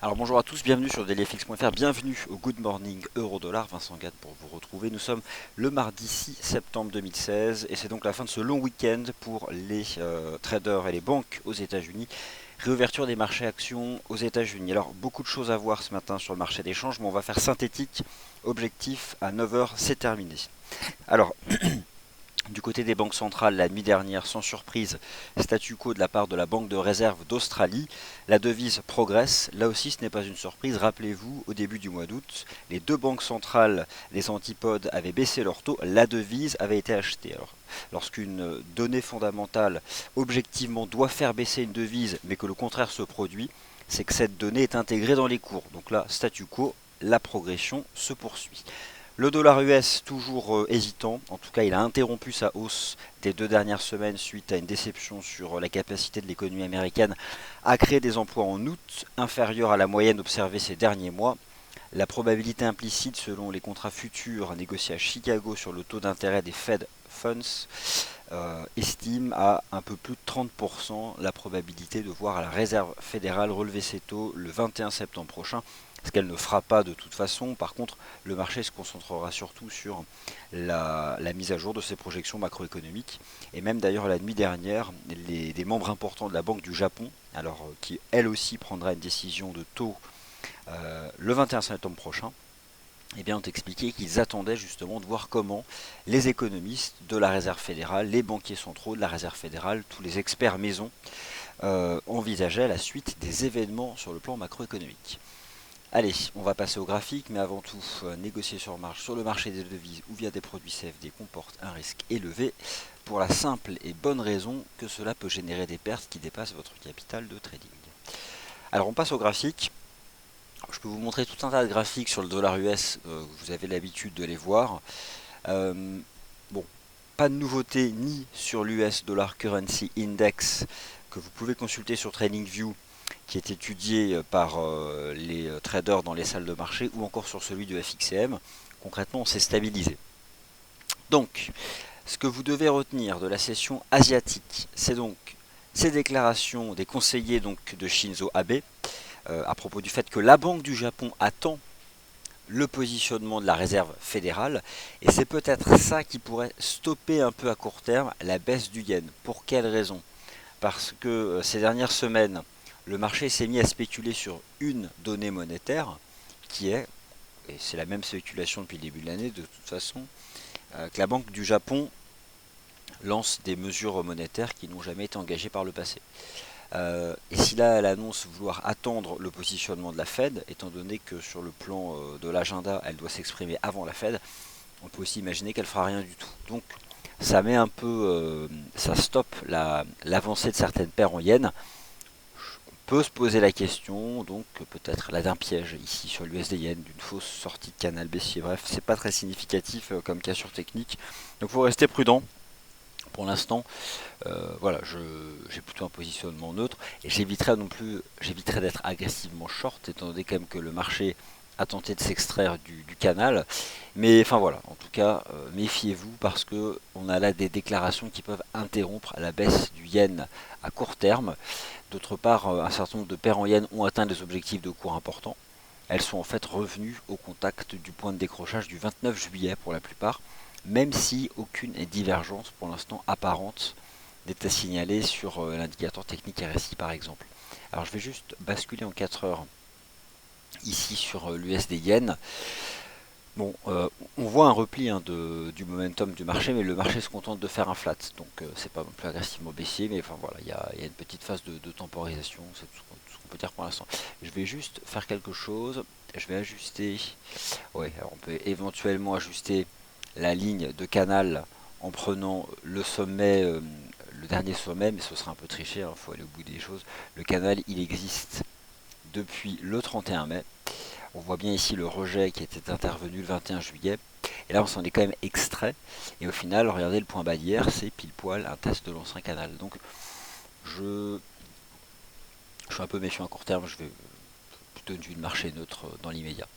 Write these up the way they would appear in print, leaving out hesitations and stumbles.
Alors bonjour à tous, bienvenue sur dailyfx.fr, bienvenue au Good Morning Euro-Dollar, Vincent Gade pour vous retrouver. Nous sommes le mardi 6 septembre 2016 et c'est donc la fin de ce long week-end pour les traders et les banques aux États-Unis. Réouverture des marchés actions aux États-Unis. Alors beaucoup de choses à voir ce matin sur le marché des changes, mais on va faire synthétique. Objectif à 9 heures, c'est terminé. Alors du côté des banques centrales, la nuit dernière, sans surprise, statu quo de la part de la Banque de réserve d'Australie. La devise progresse. Là aussi, ce n'est pas une surprise. Rappelez-vous, au début du mois d'août, les deux banques centrales, les antipodes, avaient baissé leur taux. La devise avait été achetée. Alors, lorsqu'une donnée fondamentale, objectivement, doit faire baisser une devise, mais que le contraire se produit, c'est que cette donnée est intégrée dans les cours. Donc là, statu quo, la progression se poursuit. Le dollar US toujours hésitant, en tout cas il a interrompu sa hausse des 2 dernières semaines suite à une déception sur la capacité de l'économie américaine à créer des emplois en août inférieure à la moyenne observée ces derniers mois. La probabilité implicite selon les contrats futurs négociés à Chicago sur le taux d'intérêt des Fed Funds estime à un peu plus de 30% la probabilité de voir la Réserve fédérale relever ses taux le 21 septembre prochain, ce qu'elle ne fera pas de toute façon. Par contre, le marché se concentrera surtout sur la mise à jour de ses projections macroéconomiques. Et même d'ailleurs la nuit dernière, des membres importants de la Banque du Japon, alors qui elle aussi prendra une décision de taux le 21 septembre prochain, eh bien, ont expliqué qu'ils attendaient justement de voir comment les économistes de la Réserve fédérale, les banquiers centraux de la Réserve fédérale, tous les experts maison envisageaient la suite des événements sur le plan macroéconomique. Allez, on va passer au graphique, mais avant tout, négocier sur marge sur le marché des devises ou via des produits CFD comporte un risque élevé pour la simple et bonne raison que cela peut générer des pertes qui dépassent votre capital de trading. Alors on passe au graphique. Je peux vous montrer tout un tas de graphiques sur le dollar US, vous avez l'habitude de les voir. Euh, bon, pas de nouveauté ni sur l'US Dollar Currency Index que vous pouvez consulter sur TradingView qui est étudié par les traders dans les salles de marché ou encore sur celui du FXCM. Concrètement, on s'est stabilisé. Donc, ce que vous devez retenir de la session asiatique, c'est donc ces déclarations des conseillers donc, de Shinzo Abe à propos du fait que la Banque du Japon attend le positionnement de la réserve fédérale et c'est peut-être ça qui pourrait stopper un peu à court terme la baisse du yen. Pour quelle raison? Parce que ces dernières semaines, le marché s'est mis à spéculer sur une donnée monétaire qui est, et c'est la même spéculation depuis le début de l'année de toute façon, que la Banque du Japon lance des mesures monétaires qui n'ont jamais été engagées par le passé. Et si là elle annonce vouloir attendre le positionnement de la Fed, étant donné que sur le plan de l'agenda elle doit s'exprimer avant la Fed, on peut aussi imaginer qu'elle fera rien du tout. Donc ça met un peu, ça stoppe l'avancée de certaines paires en yens. On peut se poser la question, donc peut-être là d'un piège ici sur l'USD yen, d'une fausse sortie de canal baissier. Bref, c'est pas très significatif comme cassure technique, donc il faut rester prudent. Pour l'instant, voilà, j'ai plutôt un positionnement neutre et j'éviterai d'être agressivement short étant donné quand même que le marché a tenté de s'extraire du canal. Mais enfin voilà, en tout cas, méfiez-vous parce que on a là des déclarations qui peuvent interrompre la baisse du yen à court terme. D'autre part, un certain nombre de paires en yen ont atteint des objectifs de cours importants. Elles sont en fait revenues au contact du point de décrochage du 29 juillet pour la plupart, même si aucune divergence pour l'instant apparente n'est à signaler sur l'indicateur technique RSI par exemple. Alors je vais juste basculer en 4 heures ici sur l'USD yen. Bon, on voit un repli du momentum du marché, mais le marché se contente de faire un flat, donc c'est pas non plus agressivement baissier, mais enfin voilà, il y a une petite phase de temporisation, c'est tout ce qu'on peut dire pour l'instant. Je vais juste faire quelque chose, je vais ajuster, ouais, alors on peut éventuellement ajuster la ligne de canal en prenant le sommet, le dernier sommet, mais ce sera un peu triché, il faut aller au bout des choses. Le canal, il existe depuis le 31 mai. On voit bien ici le rejet qui était intervenu le 21 juillet. Et là, on s'en est quand même extrait. Et au final, regardez le point bas d'hier, c'est pile poil un test de l'ancien canal. Donc, je suis un peu méfiant à court terme. Je vais plutôt une vue de marché neutre dans l'immédiat.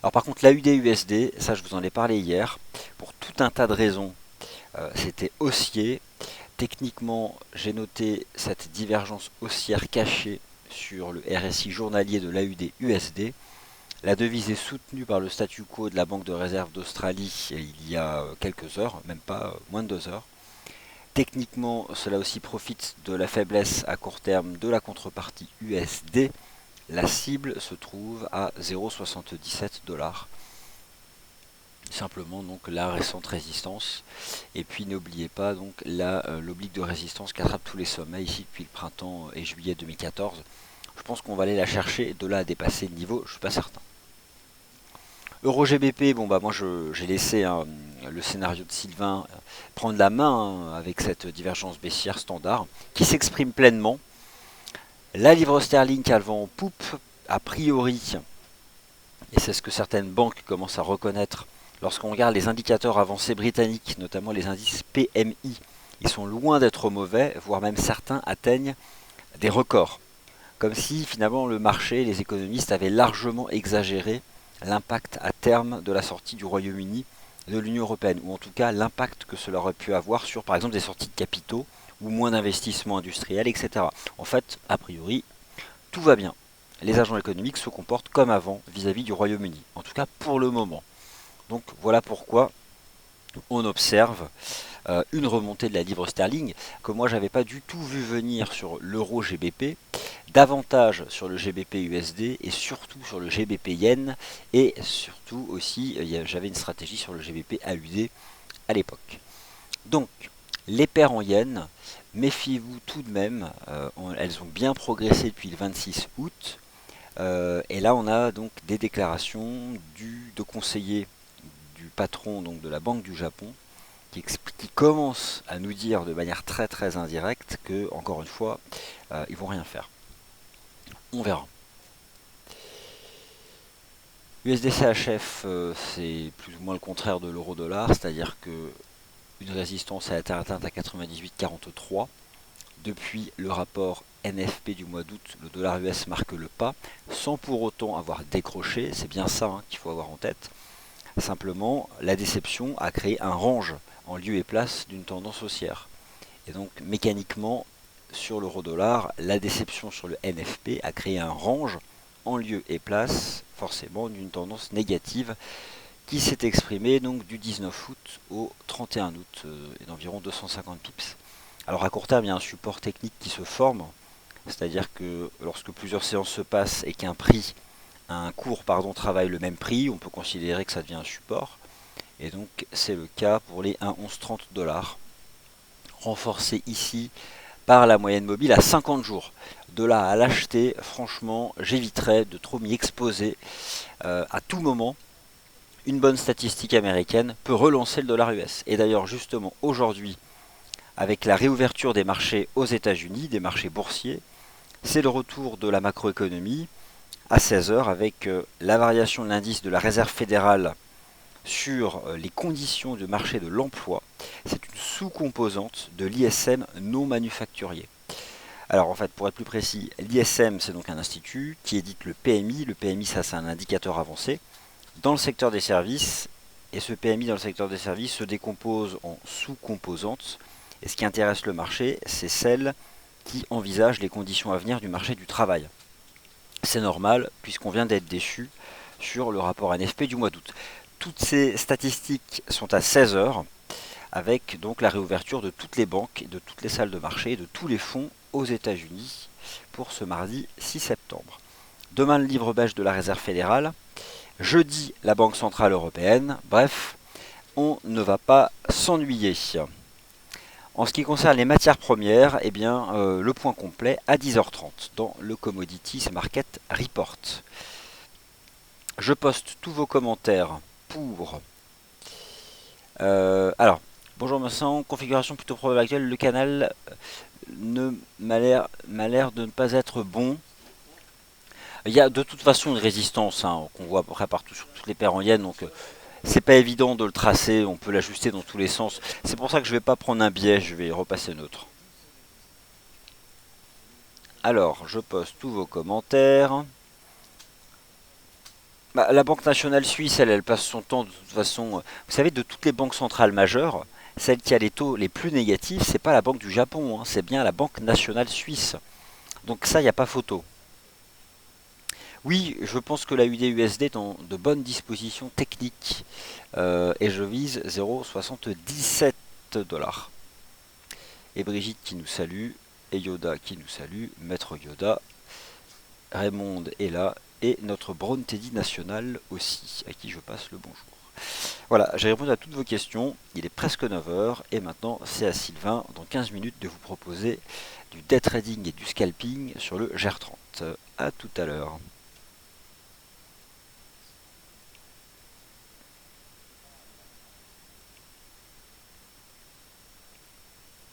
Alors par contre, l'AUD-USD, ça je vous en ai parlé hier, pour tout un tas de raisons, c'était haussier. Techniquement, j'ai noté cette divergence haussière cachée sur le RSI journalier de l'AUD-USD. La devise est soutenue par le statu quo de la Banque de réserve d'Australie il y a quelques heures, même pas moins de 2 heures. Techniquement, cela aussi profite de la faiblesse à court terme de la contrepartie USD. La cible se trouve à 0,77 $. Simplement donc la récente résistance. Et puis n'oubliez pas donc l'oblique de résistance qui attrape tous les sommets ici depuis le printemps et juillet 2014. Je pense qu'on va aller la chercher, de là à dépasser le niveau, je suis pas certain. Euro GBP, bon bah moi j'ai laissé le scénario de Sylvain prendre la main avec cette divergence baissière standard qui s'exprime pleinement. La livre sterling qui a le vent en poupe, a priori, et c'est ce que certaines banques commencent à reconnaître, lorsqu'on regarde les indicateurs avancés britanniques, notamment les indices PMI, ils sont loin d'être mauvais, voire même certains atteignent des records. Comme si finalement le marché, les économistes avaient largement exagéré l'impact à terme de la sortie du Royaume-Uni de l'Union Européenne, ou en tout cas l'impact que cela aurait pu avoir sur par exemple des sorties de capitaux, ou moins d'investissements industriels, etc. En fait, a priori, tout va bien. Les agents économiques se comportent comme avant vis-à-vis du Royaume-Uni, en tout cas pour le moment. Donc voilà pourquoi on observe une remontée de la livre sterling que moi j'avais pas du tout vu venir sur l'euro GBP, davantage sur le GBP USD et surtout sur le GBP Yen, et surtout aussi j'avais une stratégie sur le GBP AUD à l'époque. Donc les paires en Yen, méfiez-vous tout de même, elles ont bien progressé depuis le 26 août, et là on a donc des déclarations de conseillers du patron donc de la Banque du Japon qui commence à nous dire de manière très très indirecte que, encore une fois, ils vont rien faire. On verra. USD-CHF, c'est plus ou moins le contraire de l'euro-dollar, c'est-à-dire que une résistance a été atteinte à 98,43. Depuis le rapport NFP du mois d'août, le dollar US marque le pas, sans pour autant avoir décroché, c'est bien ça qu'il faut avoir en tête. Simplement, la déception a créé un range en lieu et place d'une tendance haussière. Et donc, mécaniquement, sur l'euro-dollar, la déception sur le NFP a créé un range en lieu et place, forcément, d'une tendance négative qui s'est exprimée donc du 19 août au 31 août, d'environ 250 pips. Alors à court terme, il y a un support technique qui se forme, c'est-à-dire que lorsque plusieurs séances se passent et qu'un cours travaille le même prix, on peut considérer que ça devient un support. Et donc c'est le cas pour les 1,1130 $, renforcé ici par la moyenne mobile à 50 jours. De là à l'acheter, franchement, j'éviterais de trop m'y exposer. À tout moment, une bonne statistique américaine peut relancer le dollar US. Et d'ailleurs, justement, aujourd'hui, avec la réouverture des marchés aux États-Unis, des marchés boursiers, c'est le retour de la macroéconomie à 16 heures avec la variation de l'indice de la Réserve fédérale sur les conditions de marché de l'emploi. C'est une sous-composante de l'ISM non manufacturier. Alors en fait, pour être plus précis, l'ISM c'est donc un institut qui édite le PMI. Le PMI, ça c'est un indicateur avancé dans le secteur des services. Et ce PMI dans le secteur des services se décompose en sous-composantes. Et ce qui intéresse le marché, c'est celle qui envisage les conditions à venir du marché du travail. C'est normal puisqu'on vient d'être déçu sur le rapport NFP du mois d'août. Toutes ces statistiques sont à 16 heures avec donc la réouverture de toutes les banques, de toutes les salles de marché, de tous les fonds aux États-Unis pour ce mardi 6 septembre. Demain le livre beige de la Réserve fédérale, jeudi la Banque centrale européenne, bref, on ne va pas s'ennuyer. En ce qui concerne les matières premières, eh bien, le point complet à 10h30 dans le Commodities Market Report. Je poste tous vos commentaires pour... alors, bonjour Vincent, configuration plutôt probable actuelle, le canal m'a l'air de ne pas être bon. Il y a de toute façon une résistance qu'on voit à peu près partout sur toutes les paires en yens, donc c'est pas évident de le tracer, on peut l'ajuster dans tous les sens. C'est pour ça que je vais pas prendre un biais, je vais repasser neutre. Alors, je poste tous vos commentaires. La Banque nationale suisse, elle passe son temps de toute façon. Vous savez, de toutes les banques centrales majeures, celle qui a les taux les plus négatifs, c'est pas la Banque du Japon, c'est bien la Banque nationale suisse. Donc ça, il n'y a pas photo. Oui, je pense que la UD-USD est en de bonnes dispositions techniques et je vise 0,77 $. Et Brigitte qui nous salue, et Yoda qui nous salue, Maître Yoda, Raymond est là, et notre Brown Teddy national aussi, à qui je passe le bonjour. Voilà, j'ai répondu à toutes vos questions, il est presque 9 heures, et maintenant c'est à Sylvain, dans 15 minutes, de vous proposer du day trading et du scalping sur le GER30. A tout à l'heure.